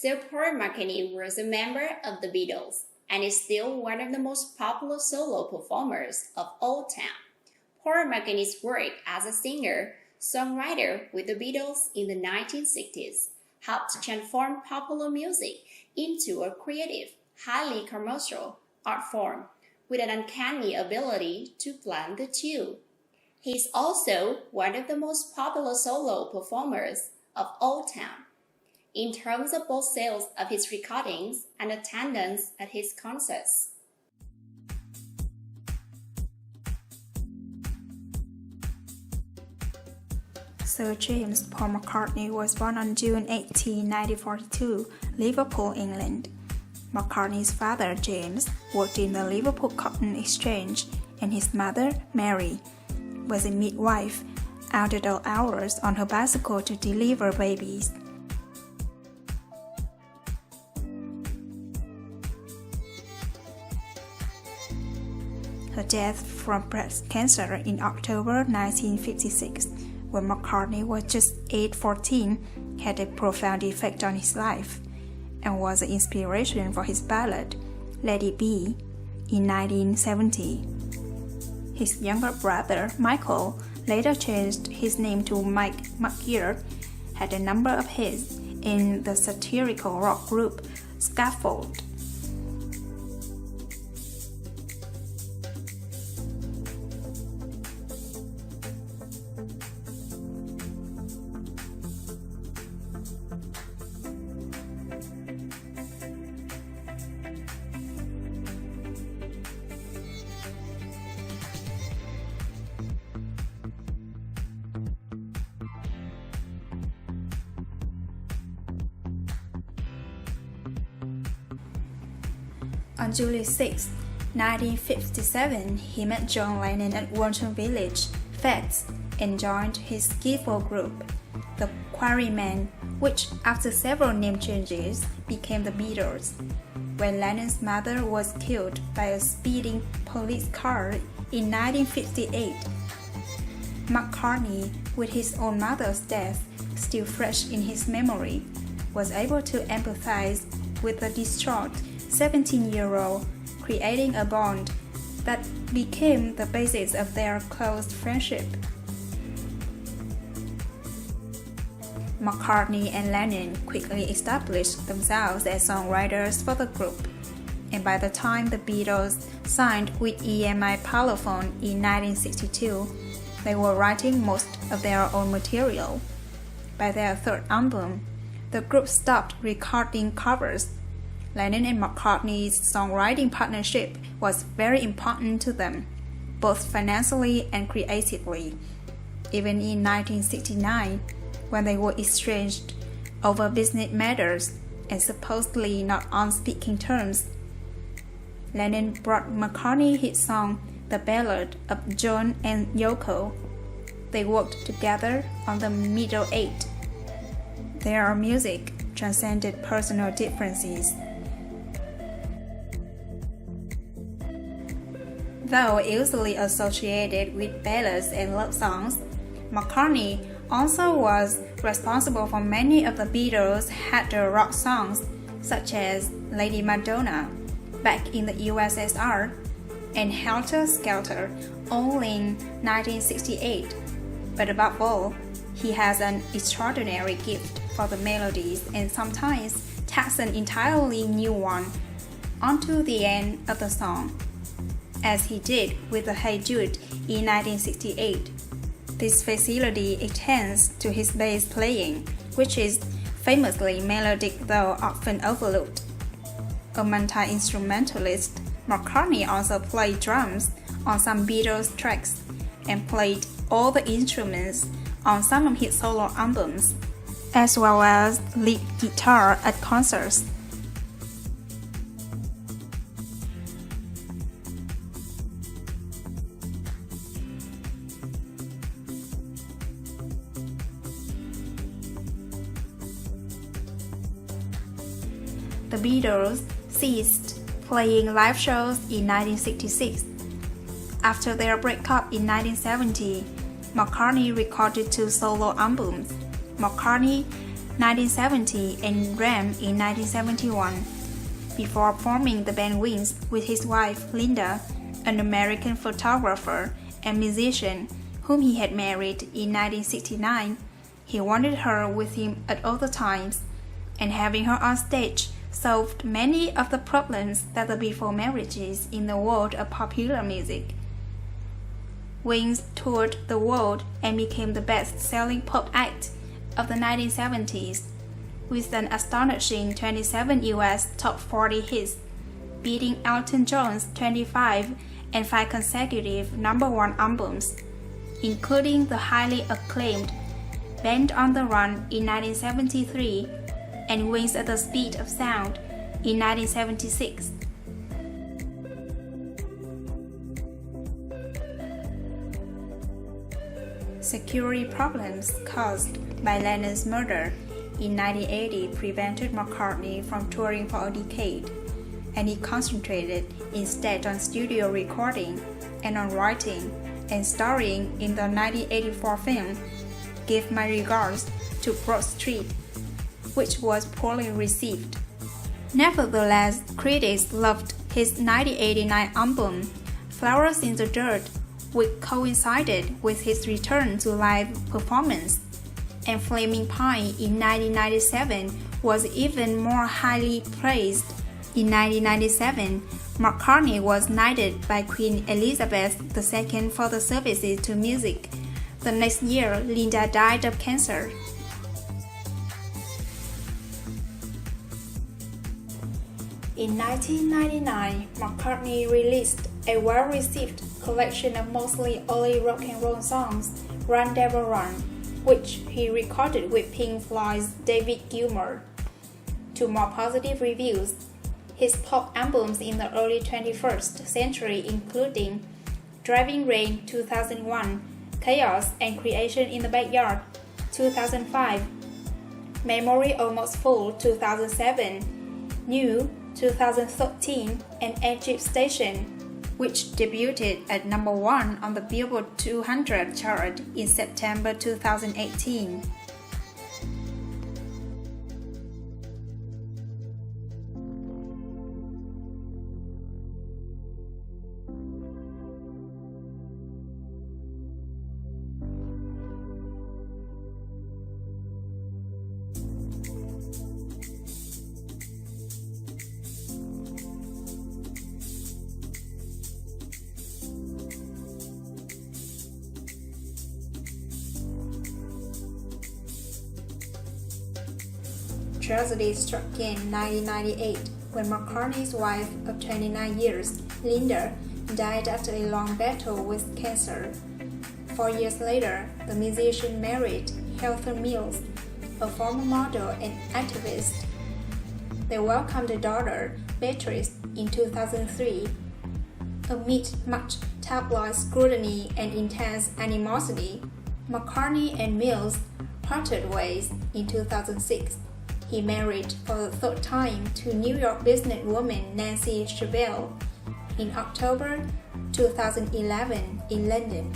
So Paul McCartney was a member of the Beatles and is still one of the most popular solo performers of all time. Paul McCartney's work as a singer, songwriter with the Beatles in the 1960s helped transform popular music into a creative, highly commercial art form with an uncanny ability to blend the two. He is also one of the most popular solo performers of all time, in terms of both sales of his recordings and attendance at his concerts. Sir James Paul McCartney was born on June 18, 1942, Liverpool, England. McCartney's father, James, worked in the Liverpool Cotton Exchange, and his mother, Mary, was a midwife, out at all hours on her bicycle to deliver babies. Her death from breast cancer in October 1956, when McCartney was just age 14, had a profound effect on his life, and was the inspiration for his ballad, Let It Be, in 1970. His younger brother, Michael, later changed his name to Mike McGear, had a number of hits in the satirical rock group Scaffold. On July 6, 1957, he met John Lennon at Walton Village Fete and joined his skiffle group, the Quarrymen, which, after several name changes, became the Beatles. When Lennon's mother was killed by a speeding police car in 1958, McCartney, with his own mother's death still fresh in his memory, was able to empathize with the distraught 17-year-old, creating a bond that became the basis of their close friendship. McCartney and Lennon quickly established themselves as songwriters for the group, and by the time the Beatles signed with EMI Parlophone in 1962, they were writing most of their own material. By their third album, the group stopped recording covers. Lennon and McCartney's songwriting partnership was very important to them, both financially and creatively. Even in 1969, when they were estranged over business matters and supposedly not on speaking terms, Lennon brought McCartney his song The Ballad of John and Yoko. They worked together on the Middle Eight. Their music transcended personal differences. Though usually associated with ballads and love songs, McCartney also was responsible for many of the Beatles' harder rock songs, such as Lady Madonna, Back in the USSR, and Helter Skelter, all in 1968. But above all, he has an extraordinary gift for the melodies and sometimes tacks an entirely new one onto the end of the song, as he did with the Hey Jude in 1968. This facility extends to his bass playing, which is famously melodic though often overlooked. A multi-instrumentalist, McCartney also played drums on some Beatles tracks and played all the instruments on some of his solo albums, as well as lead guitar at concerts. The Beatles ceased playing live shows in 1966. After their breakup in 1970, McCartney recorded 2 solo albums, McCartney 1970 and Ram in 1971. Before forming the band Wings with his wife Linda, an American photographer and musician whom he had married in 1969, he wanted her with him at all the times, and having her on stage solved many of the problems that were before marriages in the world of popular music. Wings toured the world and became the best-selling pop act of the 1970s, with an astonishing 27 US top 40 hits, beating Elton John's 25 and 5 consecutive #1 albums, including the highly acclaimed Band on the Run in 1973 and Wings at the Speed of Sound in 1976. Security problems caused by Lennon's murder in 1980 prevented McCartney from touring for a decade, and he concentrated instead on studio recording and on writing and starring in the 1984 film Give My Regards to Broad Street, which was poorly received. Nevertheless, critics loved his 1989 album, Flowers in the Dirt, which coincided with his return to live performance, and Flaming Pie in 1997 was even more highly praised. In 1997, McCartney was knighted by Queen Elizabeth II for the services to music. The next year, Linda died of cancer. In 1999, McCartney released a well-received collection of mostly early rock and roll songs, Run Devil Run, which he recorded with Pink Floyd's David Gilmour, to more positive reviews. His pop albums in the early 21st century including Driving Rain 2001, Chaos and Creation in the Backyard 2005, Memory Almost Full 2007, New 2013, and Egypt Station, which debuted at #1 on the Billboard 200 chart in September 2018. Tragedy struck in 1998 when McCartney's wife of 29 years, Linda, died after a long battle with cancer. 4 years later, the musician married Heather Mills, a former model and activist. They welcomed a daughter, Beatrice, in 2003. Amid much tabloid scrutiny and intense animosity, McCartney and Mills parted ways in 2006. He married for the third time to New York businesswoman Nancy Shevell in October 2011 in London.